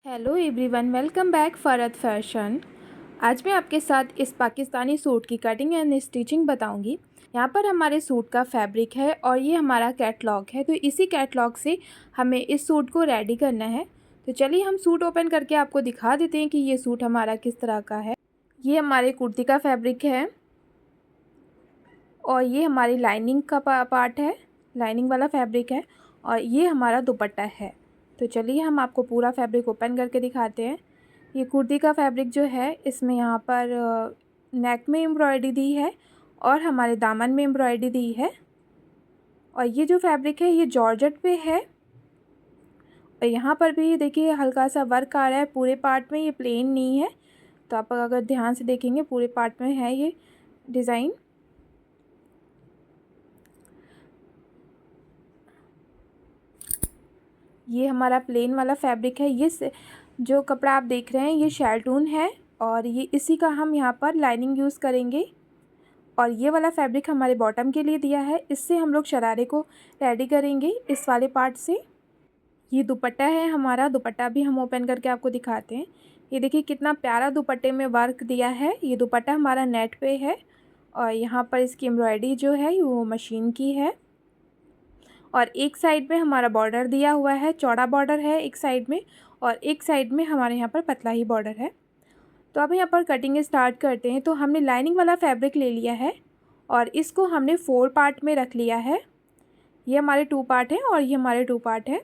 Hello everyone, welcome back Farhat fashion. आज मैं आपके साथ इस पाकिस्तानी सूट की कटिंग एंड स्टिचिंग बताऊंगी। यहाँ पर हमारे सूट का फैब्रिक है और ये हमारा कैटलॉग है, तो इसी कैटलॉग से हमें इस सूट को रेडी करना है। तो चलिए हम सूट ओपन करके आपको दिखा देते हैं कि ये सूट हमारा किस तरह का है। ये हमारे कुर्ती का फैब्रिक है और ये हमारी लाइनिंग का पार्ट है, लाइनिंग वाला फैब्रिक है और ये हमारा दुपट्टा है। तो चलिए हम आपको पूरा फैब्रिक ओपन करके दिखाते हैं। ये कुर्ती का फैब्रिक जो है, इसमें यहाँ पर नेक में एम्ब्रॉयडरी दी है और हमारे दामन में एम्ब्रॉयडरी दी है। और ये जो फैब्रिक है ये जॉर्जेट पे है और यहाँ पर भी देखिए हल्का सा वर्क आ रहा है पूरे पार्ट में, ये प्लेन नहीं है। तो आप अगर ध्यान से देखेंगे पूरे पार्ट में है ये डिज़ाइन। ये हमारा प्लेन वाला फैब्रिक है। ये जो कपड़ा आप देख रहे हैं ये शैलटून है और ये इसी का हम यहाँ पर लाइनिंग यूज़ करेंगे। और ये वाला फैब्रिक हमारे बॉटम के लिए दिया है, इससे हम लोग शरारे को रेडी करेंगे इस वाले पार्ट से। ये दुपट्टा है हमारा, दुपट्टा भी हम ओपन करके आपको दिखाते हैं। ये देखिए कितना प्यारा दुपट्टे में वर्क दिया है। ये दुपट्टा हमारा नेट पे है और यहाँ पर इसकी एम्ब्रॉयडरी जो है वो मशीन की है। और एक साइड में हमारा बॉर्डर दिया हुआ है, चौड़ा बॉर्डर है एक साइड में और एक साइड में हमारे यहाँ पर पतला ही बॉर्डर है। तो अब यहाँ पर कटिंग स्टार्ट करते हैं। तो हमने लाइनिंग वाला फैब्रिक ले लिया है और इसको हमने 4 पार्ट में रख लिया है। ये हमारे 2 पार्ट हैं और ये हमारे 2 पार्ट है।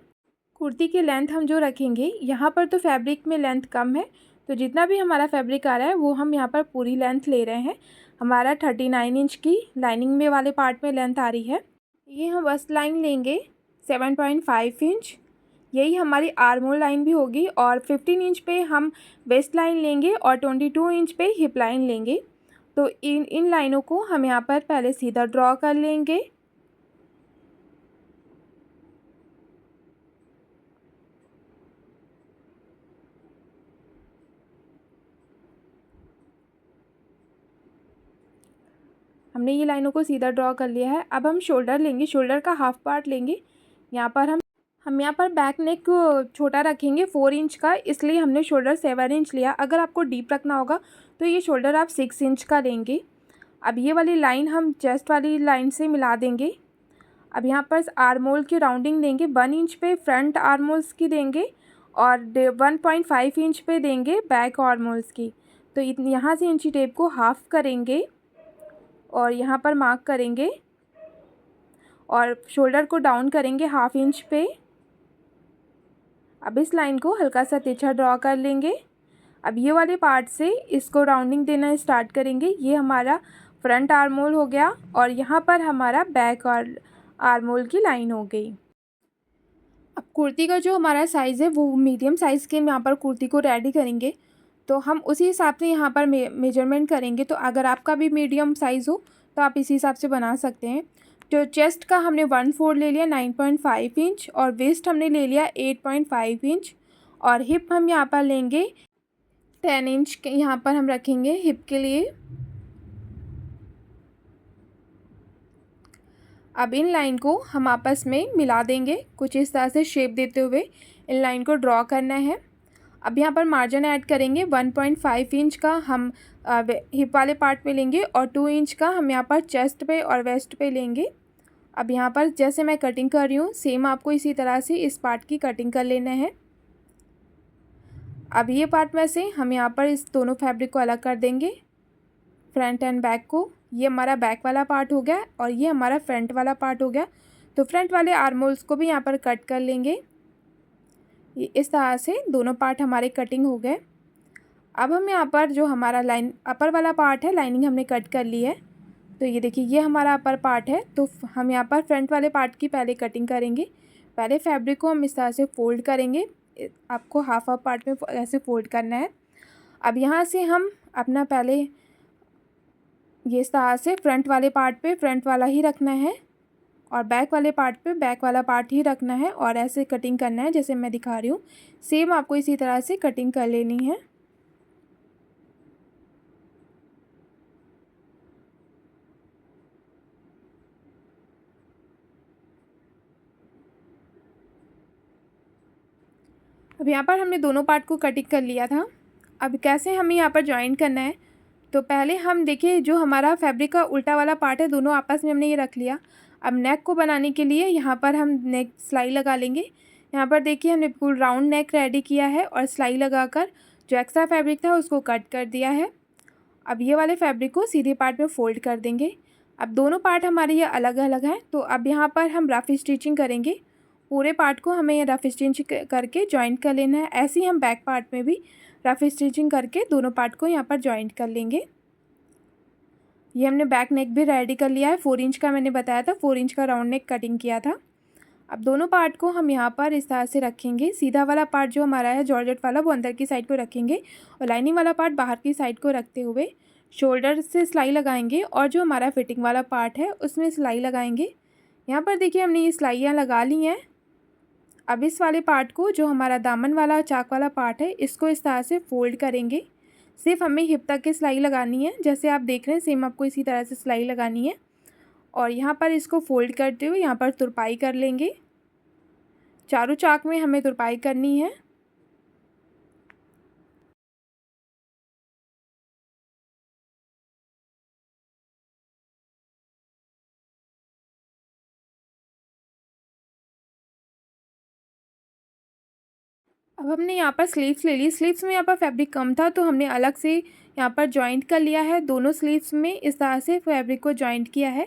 कुर्ती की लेंथ हम जो रखेंगे, यहाँ पर तो फैब्रिक में लेंथ कम है, तो जितना भी हमारा फैब्रिक आ रहा है वो हम यहाँ पर पूरी लेंथ ले रहे हैं। हमारा 39 इंच की लाइनिंग में वाले पार्ट में लेंथ आ रही है। ये हम बस्ट लाइन लेंगे 7.5 इंच, यही हमारी आर्म होल लाइन भी होगी। और 15 इंच पे हम वेस्ट लाइन लेंगे और 22 इंच पे हिप लाइन लेंगे। तो इन लाइनों को हम यहाँ पर पहले सीधा ड्रॉ कर लेंगे। हमने ये लाइनों को सीधा ड्रॉ कर लिया है। अब हम शोल्डर लेंगे, शोल्डर का हाफ पार्ट लेंगे। यहाँ पर हम यहाँ पर बैक नेक छोटा रखेंगे 4 इंच का, इसलिए हमने शोल्डर 7 इंच लिया। अगर आपको डीप रखना होगा तो ये शोल्डर आप 6 इंच का लेंगे। अब ये वाली लाइन हम चेस्ट वाली लाइन से मिला देंगे। अब यहाँ पर आर्म होल की राउंडिंग देंगे, 1 इंच पे फ्रंट आर्म होल्स की देंगे और 1.5 इंच पे देंगे बैक आर्म होल्स की। तो यहाँ से इंची टेप को हाफ करेंगे और यहाँ पर मार्क करेंगे और शोल्डर को डाउन करेंगे हाफ इंच पे। अब इस लाइन को हल्का सा तिरछा ड्रॉ कर लेंगे। अब ये वाले पार्ट से इसको राउंडिंग देना स्टार्ट करेंगे। ये हमारा फ्रंट आर्म होल हो गया और यहाँ पर हमारा बैक आर्म होल की लाइन हो गई। अब कुर्ती का जो हमारा साइज़ है वो मीडियम साइज़ के हम यहाँ पर कुर्ती को रेडी करेंगे, तो हम उसी हिसाब से यहाँ पर मेजरमेंट करेंगे। तो अगर आपका भी मीडियम साइज़ हो तो आप इसी हिसाब से बना सकते हैं। तो चेस्ट का हमने 1/4 ले लिया 9.5 इंच और वेस्ट हमने ले लिया 8.5 इंच और हिप हम यहाँ पर लेंगे 10 इंच के, यहाँ पर हम रखेंगे हिप के लिए। अब इन लाइन को हम आपस में मिला देंगे, कुछ इस तरह से शेप देते हुए इन लाइन को ड्रॉ करना है। अब यहाँ पर मार्जिन ऐड करेंगे 1.5 इंच का हम हिप वाले पार्ट में लेंगे और 2 इंच का हम यहाँ पर चेस्ट पे और वेस्ट पे लेंगे। अब यहाँ पर जैसे मैं कटिंग कर रही हूँ सेम आपको इसी तरह से इस पार्ट की कटिंग कर लेना है। अब ये पार्ट में से हम यहाँ पर इस दोनों फैब्रिक को अलग कर देंगे, फ्रंट एंड बैक को। ये हमारा बैक वाला पार्ट हो गया और ये हमारा फ्रंट वाला पार्ट हो गया। तो फ्रंट वाले आर्म होल्स को भी यहाँ पर कट कर लेंगे। ये इस तरह से दोनों पार्ट हमारे कटिंग हो गए। अब हम यहाँ पर जो हमारा लाइन अपर वाला पार्ट है, लाइनिंग हमने कट कर ली है। तो ये देखिए ये हमारा अपर पार्ट है। तो हम यहाँ पर फ्रंट वाले पार्ट की पहले कटिंग करेंगे। पहले फैब्रिक को हम इस तरह से फ़ोल्ड करेंगे, आपको हाफ पार्ट में ऐसे फ़ोल्ड करना है। अब यहाँ से हम अपना पहले ये इस तरह से फ्रंट वाले पार्ट पे फ्रंट वाला ही रखना है और बैक वाले पार्ट पे बैक वाला पार्ट ही रखना है और ऐसे कटिंग करना है जैसे मैं दिखा रही हूँ। सेम आपको इसी तरह से कटिंग कर लेनी है। अब यहाँ पर हमने दोनों पार्ट को कटिंग कर लिया था। अब कैसे हमें यहाँ पर जॉइन करना है, तो पहले हम देखिए जो हमारा फैब्रिक का उल्टा वाला पार्ट है दोनों आपस में हमने ये रख लिया। अब नेक को बनाने के लिए यहाँ पर हम नेक सिलाई लगा लेंगे। यहाँ पर देखिए हमने बिल्कुल राउंड नेक रेडी किया है और सिलाई लगाकर जो एक्स्ट्रा फैब्रिक था उसको कट कर दिया है। अब ये वाले फैब्रिक को सीधे पार्ट में फ़ोल्ड कर देंगे। अब दोनों पार्ट हमारे ये अलग अलग हैं, तो अब यहाँ पर हम रफ़ स्टिचिंग करेंगे। पूरे पार्ट को हमें रफ़ स्टिचिंग करके जॉइंट कर लेना है। ऐसे ही हम बैक पार्ट में भी रफ़ स्टिचिंग करके दोनों पार्ट को यहाँ पर जॉइंट कर लेंगे। ये हमने बैक नेक भी रेडी कर लिया है। 4 इंच का मैंने बताया था, 4 इंच का राउंड नेक कटिंग किया था। अब दोनों पार्ट को हम यहाँ पर इस तरह से रखेंगे। सीधा वाला पार्ट जो हमारा है जॉर्जेट वाला वो अंदर की साइड को रखेंगे और लाइनिंग वाला पार्ट बाहर की साइड को रखते हुए शोल्डर से सिलाई लगाएंगे और जो हमारा फिटिंग वाला पार्ट है उसमें सिलाई लगाएंगे। यहाँ पर देखिए हमने ये सिलाइयाँ लगा ली हैं। अब इस वाले पार्ट को जो हमारा दामन वाला चाक वाला पार्ट है इसको इस तरह से फ़ोल्ड करेंगे। सिर्फ हमें हिप तक की सिलाई लगानी है, जैसे आप देख रहे हैं सेम आपको इसी तरह से सिलाई लगानी है। और यहाँ पर इसको फ़ोल्ड करते हुए यहाँ पर तुरपाई कर लेंगे। चारों चाक में हमें तुरपाई करनी है। अब हमने यहाँ पर स्लीव्स ले ली। स्लीव्स में यहाँ पर फैब्रिक कम था तो हमने अलग से यहाँ पर जॉइंट कर लिया है। दोनों स्लीव्स में इस तरह से फैब्रिक को जॉइंट किया है।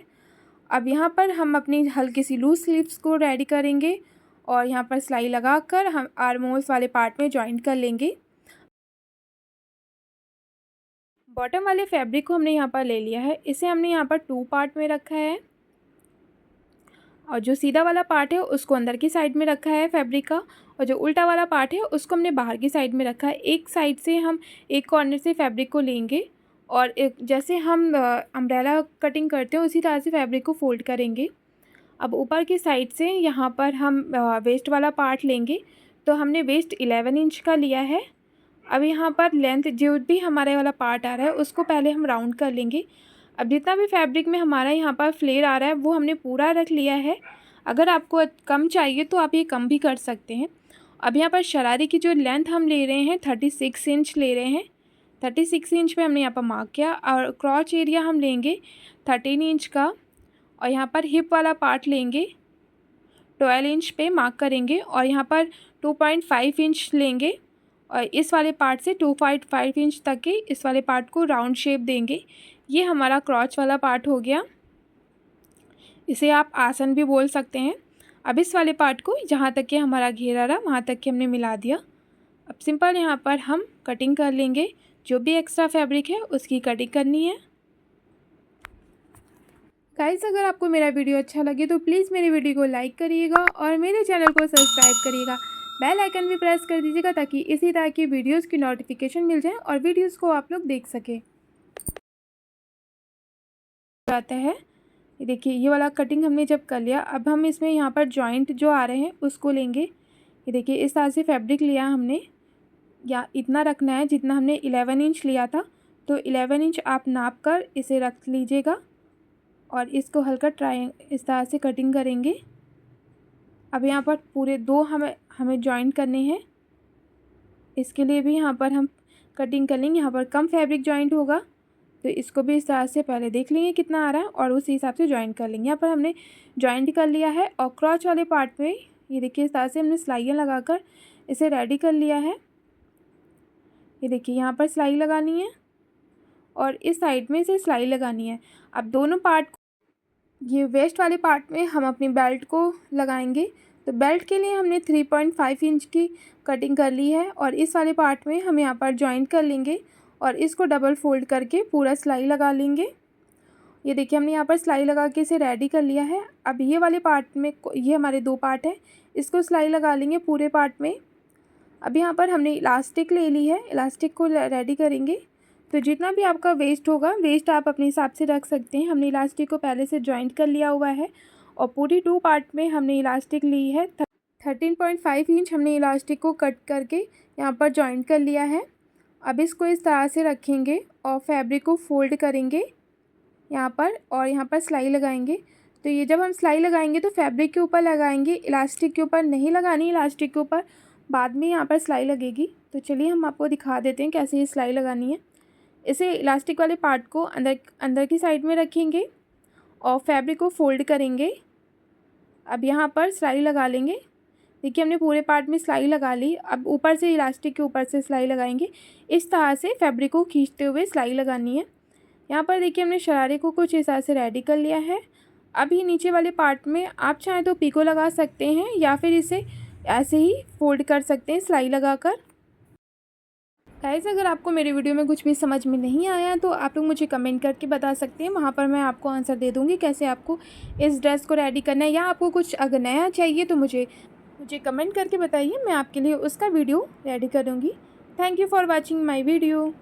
अब यहाँ पर हम अपनी हल्की सी लूज स्लीव्स को रेडी करेंगे और यहाँ पर सिलाई लगाकर हम आर्म होल्स वाले पार्ट में जॉइंट कर लेंगे। बॉटम वाले फैब्रिक को हमने यहाँ पर ले लिया है। इसे हमने यहाँ पर 2 पार्ट में रखा है और जो सीधा वाला पार्ट है उसको अंदर की साइड में रखा है फैब्रिक का, और जो उल्टा वाला पार्ट है उसको हमने बाहर की साइड में रखा है। एक साइड से हम एक कॉर्नर से फैब्रिक को लेंगे और एक जैसे हम अम्ब्रेला कटिंग करते हैं उसी तरह से फैब्रिक को फोल्ड करेंगे। अब ऊपर की साइड से यहाँ पर हम वेस्ट वाला पार्ट लेंगे, तो हमने वेस्ट 11 इंच का लिया है। अब यहाँ पर लेंथ जो भी हमारे वाला पार्ट आ रहा है उसको पहले हम राउंड कर लेंगे। अब जितना भी फैब्रिक में हमारा यहाँ पर फ्लेयर आ रहा है वो हमने पूरा रख लिया है। अगर आपको कम चाहिए तो आप ये कम भी कर सकते हैं। अब यहाँ पर शरारे की जो लेंथ हम ले रहे हैं 36 इंच ले रहे हैं। 36 इंच पे हमने यहाँ पर मार्क किया और क्रॉच एरिया हम लेंगे 13 इंच का और यहाँ पर हिप वाला पार्ट लेंगे 12 इंच पे मार्क करेंगे और यहाँ पर 2.5 इंच लेंगे और इस वाले पार्ट से 2.5 इंच तक के इस वाले पार्ट को राउंड शेप देंगे। ये हमारा क्रॉच वाला पार्ट हो गया, इसे आप आसन भी बोल सकते हैं। अब इस वाले पार्ट को जहाँ तक कि हमारा घेरा रहा वहाँ तक कि हमने मिला दिया। अब सिंपल यहाँ पर हम कटिंग कर लेंगे। जो भी एक्स्ट्रा फैब्रिक है उसकी कटिंग करनी है। गाइस, अगर आपको मेरा वीडियो अच्छा लगे तो प्लीज़ मेरे वीडियो को लाइक करिएगा और मेरे चैनल को सब्सक्राइब करिएगा। बेल आइकन भी प्रेस कर दीजिएगा ताकि इसी तरह की वीडियोस की नोटिफिकेशन मिल जाए और वीडियोस को आप लोग देख सकें। आता है ये देखिए, ये वाला कटिंग हमने जब कर लिया, अब हम इसमें यहाँ पर जॉइंट जो आ रहे हैं उसको लेंगे। ये देखिए इस तरह से फैब्रिक लिया हमने, या इतना रखना है जितना हमने 11 इंच लिया था, तो 11 इंच आप नाप कर इसे रख लीजिएगा और इसको हल्का इस तरह से कटिंग करेंगे। अब यहाँ पर पूरे 2 हमें जॉइंट करने हैं, इसके लिए भी यहाँ पर हम कटिंग कर लेंगे। यहाँ पर कम फैब्रिक जॉइंट होगा तो इसको भी इस तरह से पहले देख लेंगे कितना आ रहा है और उसी हिसाब से जॉइंट कर लेंगे। यहाँ पर हमने जॉइंट कर लिया है और क्रॉच वाले पार्ट में ये देखिए इस तरह से हमने सिलाइयाँ लगाकर इसे रेडी कर लिया है। ये देखिए यहाँ पर सिलाई लगानी है और इस साइड में इसे सिलाई लगानी है। अब दोनों पार्ट, ये वेस्ट वाले पार्ट में हम अपनी बेल्ट को लगाएंगे, तो बेल्ट के लिए हमने 3.5 इंच की कटिंग कर ली है और इस वाले पार्ट में हम यहाँ पर जॉइंट कर लेंगे और इसको डबल फोल्ड करके पूरा सिलाई लगा लेंगे। ये देखिए हमने यहाँ पर सिलाई लगा के इसे रेडी कर लिया है। अब ये वाले पार्ट में, ये हमारे 2 पार्ट हैं, इसको सिलाई लगा लेंगे पूरे पार्ट में। अब यहाँ पर हमने इलास्टिक ले ली है, इलास्टिक को रेडी करेंगे। तो जितना भी आपका वेस्ट होगा, वेस्ट आप अपने हिसाब से रख सकते हैं। हमने इलास्टिक को पहले से जॉइंट कर लिया हुआ है और पूरी 2 पार्ट में हमने इलास्टिक ली है। 13.5 इंच हमने इलास्टिक को कट करके यहाँ पर जॉइंट कर लिया है। अब इसको इस तरह से रखेंगे और फैब्रिक को फोल्ड करेंगे यहाँ पर और यहाँ पर सिलाई लगाएंगे। तो ये जब हम सिलाई लगाएंगे तो फैब्रिक के ऊपर लगाएंगे, इलास्टिक के ऊपर नहीं लगानी। इलास्टिक के ऊपर बाद में यहाँ पर सिलाई लगेगी। तो चलिए हम आपको दिखा देते हैं कैसे ये सिलाई लगानी है। इसे इलास्टिक वाले पार्ट को अंदर की साइड में रखेंगे और फैब्रिक को फोल्ड करेंगे। अब यहाँ पर सिलाई लगा लेंगे। देखिए हमने पूरे पार्ट में सिलाई लगा ली। अब ऊपर से इलास्टिक के ऊपर से सिलाई लगाएंगे। इस तरह से फैब्रिक को खींचते हुए सिलाई लगानी है। यहाँ पर देखिए हमने शरारे को कुछ इस तरह से रेडी कर लिया है। अभी नीचे वाले पार्ट में आप चाहें तो पिको लगा सकते हैं या फिर इसे ऐसे ही फोल्ड कर सकते हैं सिलाई लगाकर। गाइस, अगर आपको मेरे वीडियो में कुछ भी समझ में नहीं आया तो आप लोग मुझे कमेंट करके बता सकते हैं। वहाँ पर मैं आपको आंसर दे दूँगी कैसे आपको इस ड्रेस को रेडी करना है। या आपको कुछ अगर नया चाहिए तो मुझे कमेंट करके बताइए, मैं आपके लिए उसका वीडियो रेडी करूँगी। Thank you for watching my video.